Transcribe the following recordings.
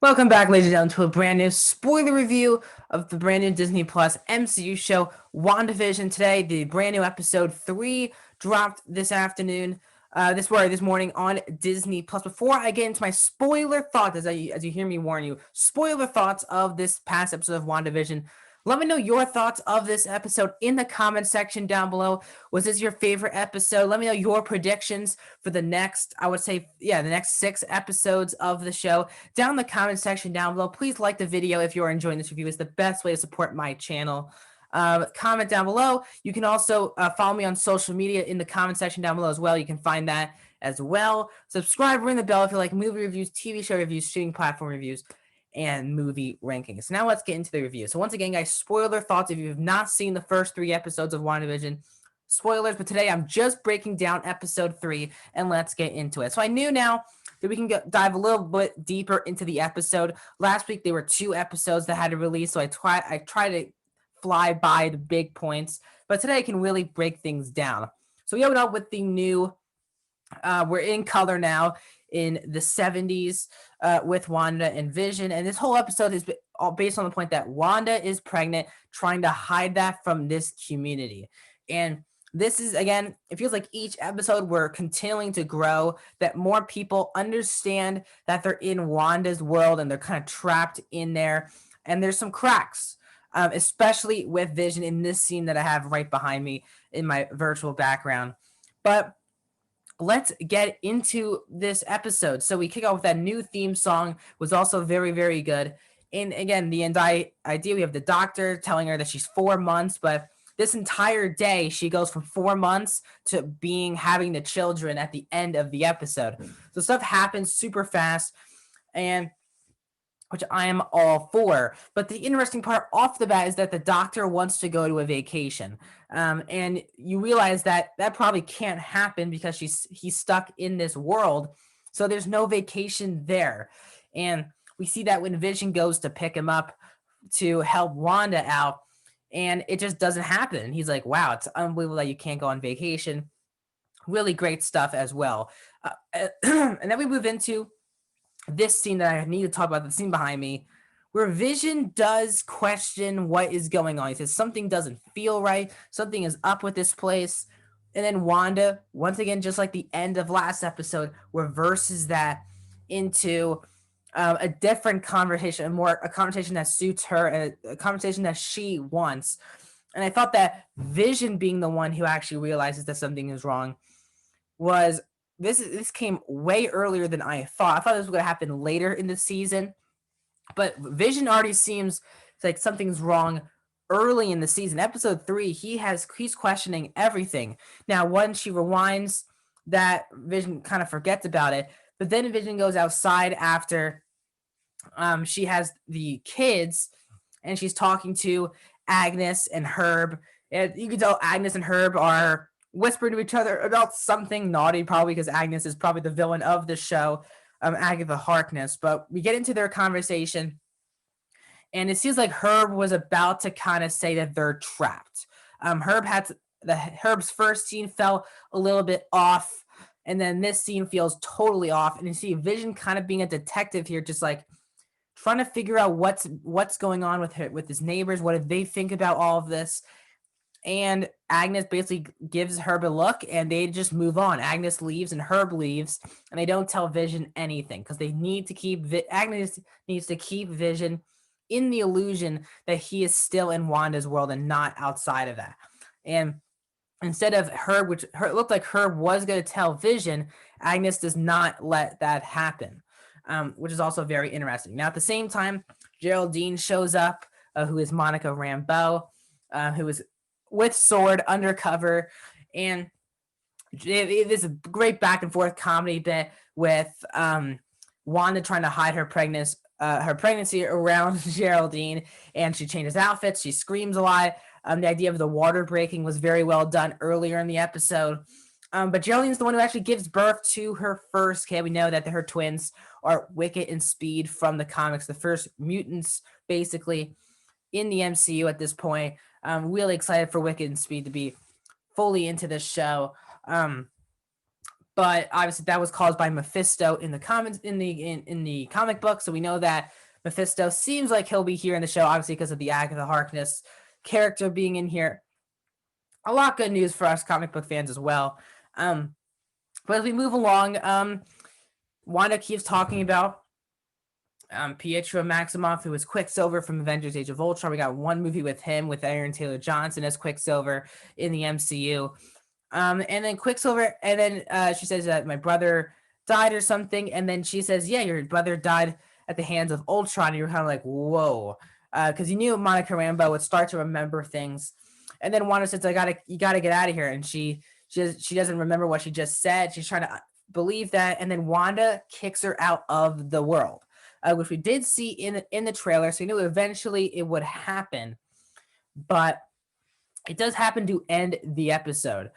Welcome back, ladies and gentlemen, to a brand new spoiler review of the brand new Disney Plus MCU show, WandaVision. Today, the brand new episode 3 dropped this afternoon, this morning on Disney Plus. Before I get into my spoiler thoughts, as you hear me warn you, spoiler thoughts of this past episode of WandaVision, let me know your thoughts of this episode in the comment section down below. Was this your favorite episode? Let me know your predictions for the next, the next 6 episodes of the show down in the comment section down below. Please like the video if you are enjoying this review. It's the best way to support my channel. Comment down below. You can also follow me on social media in the comment section down below as well. You can find that as well. Subscribe, ring the bell if you like movie reviews, TV show reviews, streaming platform reviews, and movie rankings. So now let's get into the review. So once again, guys, spoiler thoughts. If you have not seen the first 3 episodes of WandaVision, spoilers, but today I'm just breaking down episode 3, and let's get into it. So I knew now that we can dive a little bit deeper into the episode. Last week there were 2 episodes that had to release, so I try to fly by the big points, but today I can really break things down. So we open up with the new, we're in color now in the 70s with Wanda and Vision, and this whole episode is all based on the point that Wanda is pregnant, trying to hide that from this community. And this is, again, it feels like each episode we're continuing to grow, that more people understand that they're in Wanda's world and they're kind of trapped in there. And there's some cracks, especially with Vision in this scene that I have right behind me in my virtual background. But let's get into this episode. So we kick off with that new theme song, was also very, very good. And again, the idea, we have the doctor telling her that she's 4 months, but this entire day, she goes from 4 months to having the children at the end of the episode. So stuff happens super fast, and which I am all for. But the interesting part off the bat is that the doctor wants to go to a vacation. And you realize that probably can't happen because he's stuck in this world. So there's no vacation there. And we see that when Vision goes to pick him up to help Wanda out, and it just doesn't happen. He's like, wow, it's unbelievable that you can't go on vacation. Really great stuff as well. And then we move into this scene that I need to talk about, the scene behind me, where Vision does question what is going on. He says something doesn't feel right. Something is up with this place. And then Wanda, once again, just like the end of last episode, reverses that into a different conversation, a conversation that suits her, a conversation that she wants. And I thought that Vision being the one who actually realizes that something is wrong was this came way earlier than I thought. I thought this was going to happen later in the season, but Vision already seems like something's wrong early in the season. Episode 3, he's questioning everything. Now, once she rewinds, that Vision kind of forgets about it, but then Vision goes outside after she has the kids, and she's talking to Agnes and Herb. And you can tell Agnes and Herb are whispering to each other about something naughty, probably because Agnes is probably the villain of the show, Agatha Harkness. But we get into their conversation, and it seems like Herb was about to kind of say that they're trapped. Herb's first scene fell a little bit off, and then this scene feels totally off. And you see Vision kind of being a detective here, just like trying to figure out what's going on with his neighbors. What did they think about all of this? And Agnes basically gives Herb a look, and they just move on. Agnes leaves and Herb leaves, and they don't tell Vision anything because they need to keep Agnes needs to keep Vision in the illusion that he is still in Wanda's world and not outside of that. And instead of Herb, it looked like Herb was going to tell Vision, Agnes does not let that happen, which is also very interesting. Now, at the same time, Geraldine shows up, who is Monica Rambeau, who is with sword undercover, and it is a great back and forth comedy bit with Wanda trying to hide her pregnancy around Geraldine, and she changes outfits, she screams a lot. The idea of the water breaking was very well done earlier in the episode. But Geraldine's the one who actually gives birth to her first kid. We know that her twins are Wicket and Speed from the comics, the first mutants basically in the MCU at this point. I'm really excited for Wicket and Speed to be fully into this show. but obviously that was caused by Mephisto in the comments in the comic book. So we know that Mephisto seems like he'll be here in the show, obviously because of the Agatha Harkness character being in here. A lot of good news for us comic book fans as well. But as we move along, Wanda keeps talking about Pietro Maximoff, who is Quicksilver from Avengers Age of Ultron. We got one movie with him, with Aaron Taylor Johnson as Quicksilver in the MCU. And then Quicksilver, and then she says that my brother died or something. And then she says, yeah, your brother died at the hands of Ultron. And you're kind of like, whoa. Because you knew Monica Rambeau would start to remember things. And then Wanda says, you gotta get out of here. And she doesn't remember what she just said. She's trying to believe that. And then Wanda kicks her out of the world, which we did see in the trailer. So we knew eventually it would happen. But it does happen to end the episode.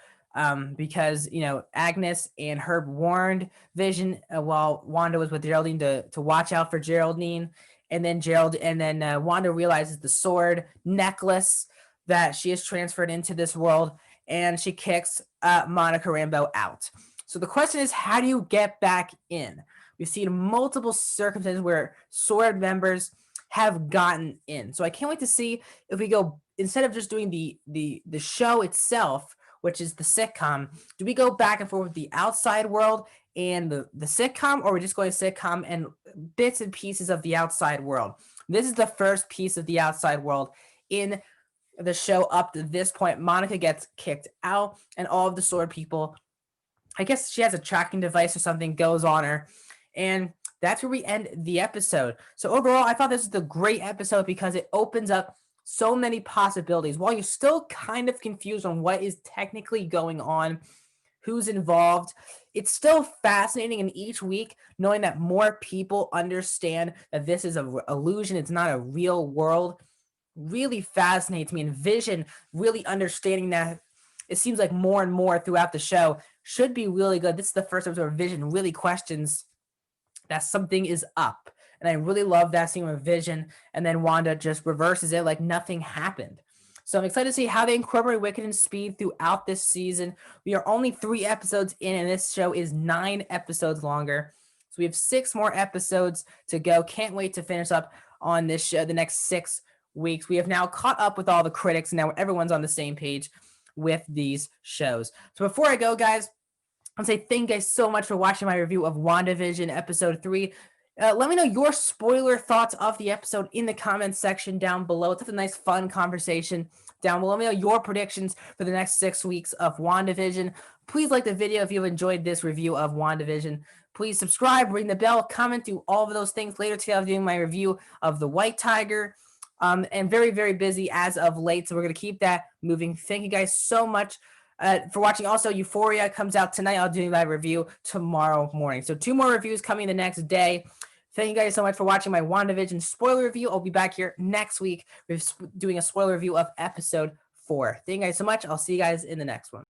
Because Agnes and Herb warned Vision while Wanda was with Geraldine to watch out for Geraldine, and then Wanda realizes the sword necklace that she is transferred into this world, and she kicks Monica Rambeau out. So the question is, how do you get back in? We've seen multiple circumstances where sword members have gotten in. So I can't wait to see if we go, instead of just doing the show itself, which is the sitcom, do we go back and forth with the outside world and the sitcom, or are we just going sitcom and bits and pieces of the outside world? This is the first piece of the outside world in the show up to this point. Monica gets kicked out, and all of the sword people, I guess she has a tracking device or something, goes on her, and that's where we end the episode. So overall, I thought this was a great episode because it opens up so many possibilities. While you're still kind of confused on what is technically going on, who's involved, it's still fascinating in each week knowing that more people understand that this is an illusion. It's not a real world. Really fascinates me. And Vision really understanding that, it seems like more and more throughout the show, should be really good. This is the first episode where Vision really questions that something is up. And I really love that scene with Vision, and then Wanda just reverses it like nothing happened. So I'm excited to see how they incorporate Wicked and Speed throughout this season. We are only 3 episodes in, and this show is 9 episodes longer. So we have 6 more episodes to go. Can't wait to finish up on this show the next 6 weeks. We have now caught up with all the critics, and now everyone's on the same page with these shows. So before I go, guys, I'll say thank you guys so much for watching my review of WandaVision episode 3. Let me know your spoiler thoughts of the episode in the comments section down below. It's a nice, fun conversation down below. Let me know your predictions for the next 6 weeks of WandaVision. Please like the video if you've enjoyed this review of WandaVision. Please subscribe, ring the bell, comment, do all of those things. Later today, I'll be doing my review of The White Tiger. And very, very busy as of late, so we're going to keep that moving. Thank you guys so much for watching. Also, Euphoria comes out tonight. I'll do my review tomorrow morning. So 2 more reviews coming the next day. Thank you guys so much for watching my WandaVision spoiler review. I'll be back here next week doing a spoiler review of episode 4. Thank you guys so much. I'll see you guys in the next one.